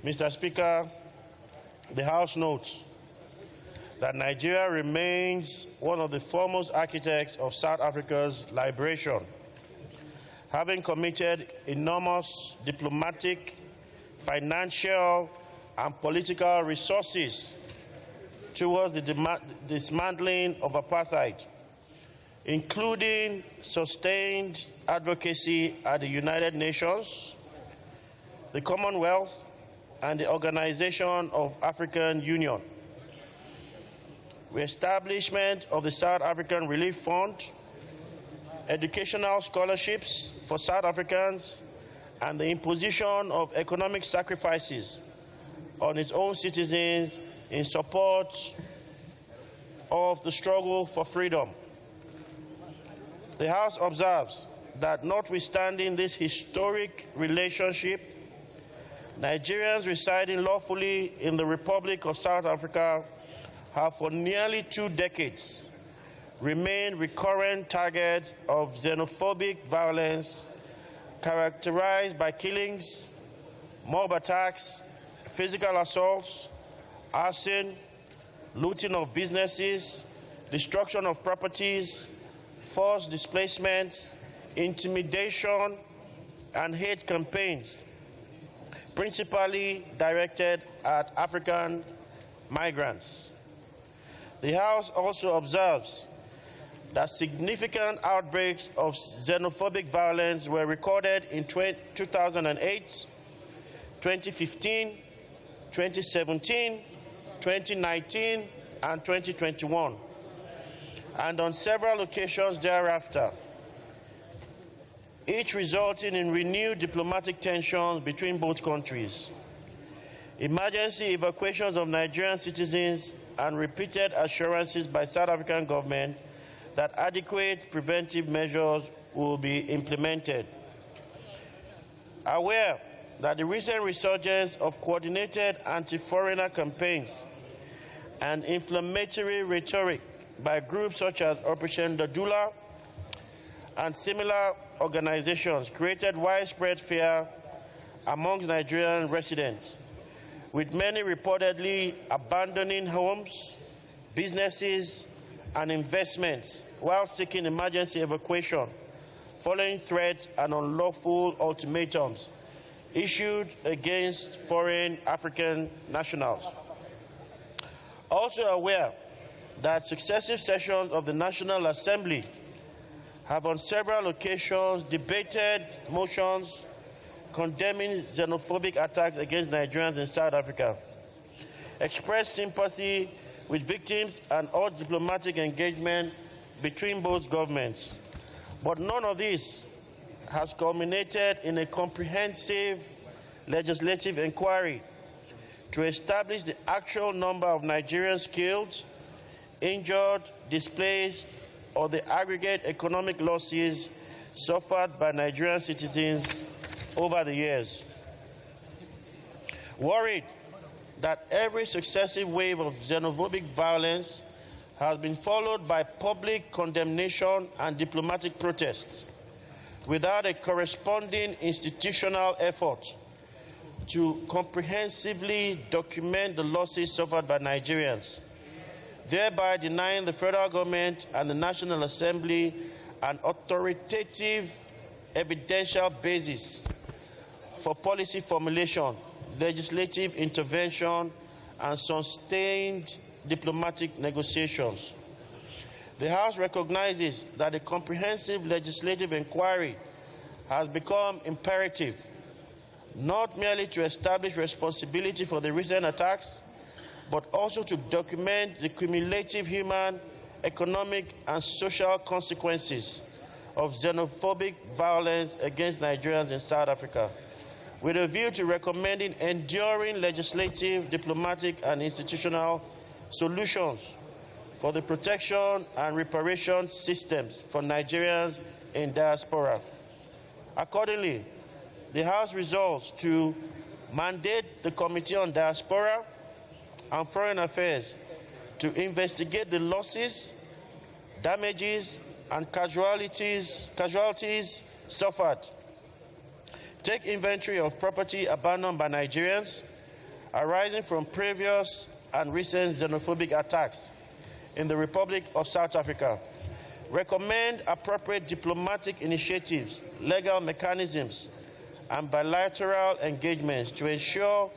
Mr. Speaker, the House notes that Nigeria remains one of the foremost architects of South Africa's liberation, having committed enormous diplomatic, financial, and political resources towards the dismantling of apartheid, including sustained advocacy at the United Nations, the Commonwealth, and the Organization of African Union, the establishment of the South African Relief Fund, educational scholarships for South Africans, and the imposition of economic sacrifices on its own citizens in support of the struggle for freedom. The House observes that notwithstanding this historic relationship, Nigerians residing lawfully in the Republic of South Africa have for nearly 2 decades remained recurrent targets of xenophobic violence characterized by killings, mob attacks, physical assaults, arson, looting of businesses, destruction of properties, forced displacements, intimidation, and hate campaigns, principally directed at African migrants. The House also observes that significant outbreaks of xenophobic violence were recorded in 2008, 2015, 2017, 2019, and 2021, and on several occasions thereafter, each resulting in renewed diplomatic tensions between both countries. Emergency evacuations of Nigerian citizens and repeated assurances by South African government that adequate preventive measures will be implemented. Aware that the recent resurgence of coordinated anti-foreigner campaigns and inflammatory rhetoric by groups such as Operation Dadula and similar organizations created widespread fear amongst Nigerian residents, with many reportedly abandoning homes, businesses, and investments while seeking emergency evacuation following threats and unlawful ultimatums issued against foreign African nationals. Also aware that successive sessions of the National Assembly have on several occasions debated motions condemning xenophobic attacks against Nigerians in South Africa, expressed sympathy with victims and urged diplomatic engagement between both governments. But none of this has culminated in a comprehensive legislative inquiry to establish the actual number of Nigerians killed, injured, displaced, or the aggregate economic losses suffered by Nigerian citizens over the years. Worried that every successive wave of xenophobic violence has been followed by public condemnation and diplomatic protests without a corresponding institutional effort to comprehensively document the losses suffered by Nigerians, thereby denying the federal government and the National Assembly an authoritative evidential basis for policy formulation, legislative intervention, and sustained diplomatic negotiations. The House recognizes that a comprehensive legislative inquiry has become imperative, not merely to establish responsibility for the recent attacks, but also to document the cumulative human, economic, and social consequences of xenophobic violence against Nigerians in South Africa, with a view to recommending enduring legislative, diplomatic, and institutional solutions for the protection and reparation systems for Nigerians in diaspora. Accordingly, the House resolves to mandate the Committee on Diaspora and Foreign Affairs to investigate the losses, damages, and casualties suffered, take inventory of property abandoned by Nigerians, arising from previous and recent xenophobic attacks in the Republic of South Africa, recommend appropriate diplomatic initiatives, legal mechanisms, and bilateral engagements to ensure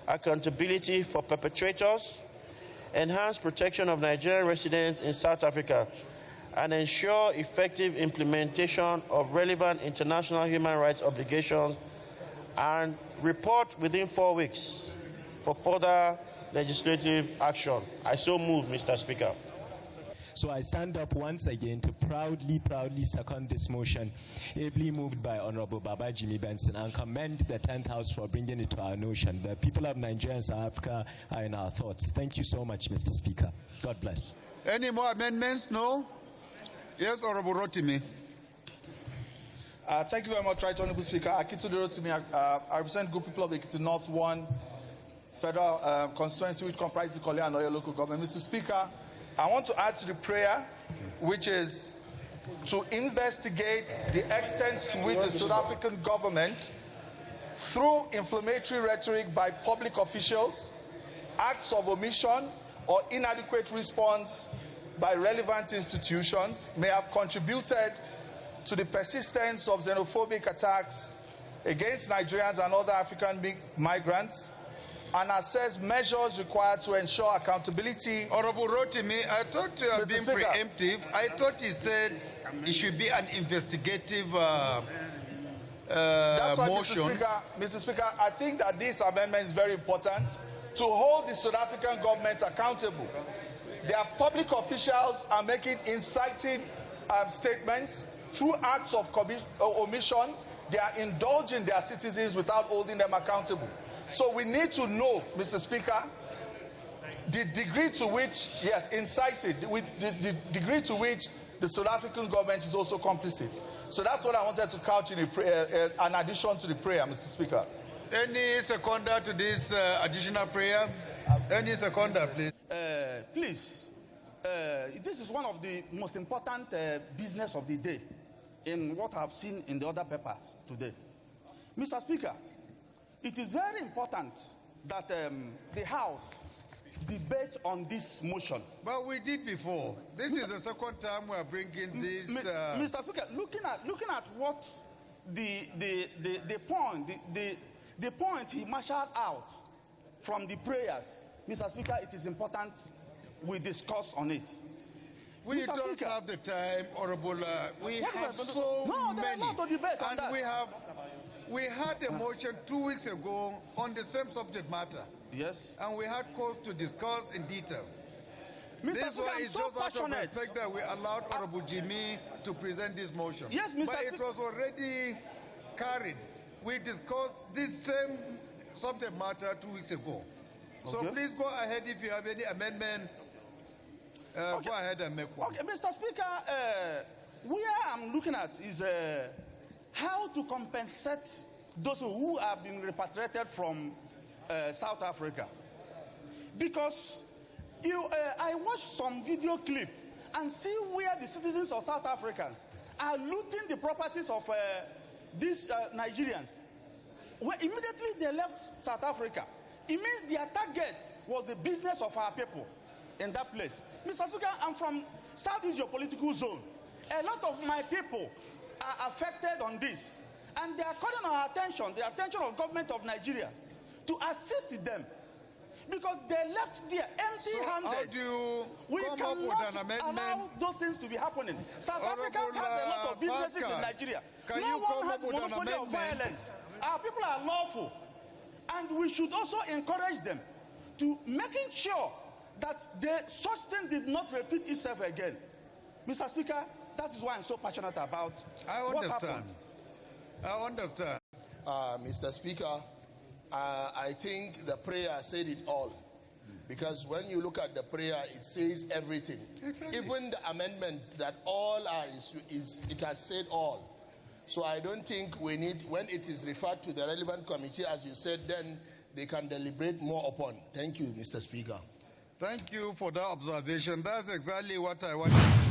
accountability for perpetrators, enhance protection of Nigerian residents in South Africa, and ensure effective implementation of relevant international human rights obligations, and report within 4 weeks for further legislative action. I so move, Mr. Speaker. So I stand up once again to proudly second this motion, ably moved by Honorable Baba Jimmy Benson, and commend the 10th House for bringing it to our notion. The people of Nigeria and South Africa are in our thoughts. Thank you so much, Mr. Speaker. God bless. Any more amendments? No? Yes, Honorable Rotimi. Thank you very much, Right Honorable Speaker. Akitude Rotimi, I represent good people of Ekiti North 1 Federal Constituency, which comprises the Korea and Oyo local government. Mr. Speaker, I want to add to the prayer, which is to investigate the extent to which the South African government, through inflammatory rhetoric by public officials, acts of omission, or inadequate response by relevant institutions, may have contributed to the persistence of xenophobic attacks against Nigerians and other African migrants, and assess measures required to ensure accountability. Honorable Rotimi, I thought you have been preemptive. I thought he said it should be an investigative That's why, motion. Mr. Speaker, I think that this amendment is very important to hold the South African government accountable. Their public officials are making inciting statements through acts of omission. They are indulging their citizens without holding them accountable. So we need to know, Mr. Speaker, the degree to which, yes, incited, the degree to which the South African government is also complicit. So that's what I wanted to couch in an addition to the prayer, Mr. Speaker. Any seconder to this additional prayer? Any seconder, please? Please, this is one of the most important business of the day in what I've seen in the other papers today. Mr. Speaker, it is very important that the House debate on this motion. But we did before. This is the second time we are bringing this. Mr. Speaker, looking at what the point he marshaled out from the prayers, Mr. Speaker, it is important we discuss on it. We Mr. don't Speaker, have the time, Honorable. We have so no, there many. are not to debate on and that. we had a motion 2 weeks ago on the same subject matter. Yes. And we had cause to discuss in detail. Mr. This Speaker, one I'm is so just out of passionate. respect that we allowed Honorable Jimmy to present this motion. Yes, Mr. But Speaker. it was already carried. We discussed this same subject matter 2 weeks ago. So Okay. please go ahead if you have any amendment. Okay. Go ahead and make one. Okay, Mr. Speaker, where I'm looking at is how to compensate those who have been repatriated from South Africa. Because I watched some video clip and see where the citizens of South Africans are looting the properties of these Nigerians. When immediately they left South Africa, it means their target was the business of our people in that place. Mr. Speaker, I'm from Southeast geopolitical zone. A lot of my people are affected on this. And they are calling our attention, the attention of government of Nigeria, to assist them. Because they left there empty-handed. So how do you come up with an amendment? Allow those things to be happening. South Africans have a lot of businesses in Nigeria. No one has monopoly of violence. Our people are lawful. And we should also encourage them to making sure that such thing did not repeat itself again. Mr. Speaker, that is why I'm so passionate about what happened. I understand. Mr. Speaker, I think the prayer said it all. Because when you look at the prayer, it says everything. Exactly. Even the amendments that all are, it has said all. So I don't think we need, when it is referred to the relevant committee, as you said, then they can deliberate more upon. Thank you, Mr. Speaker. Thank you for that observation. That's exactly what I wanted.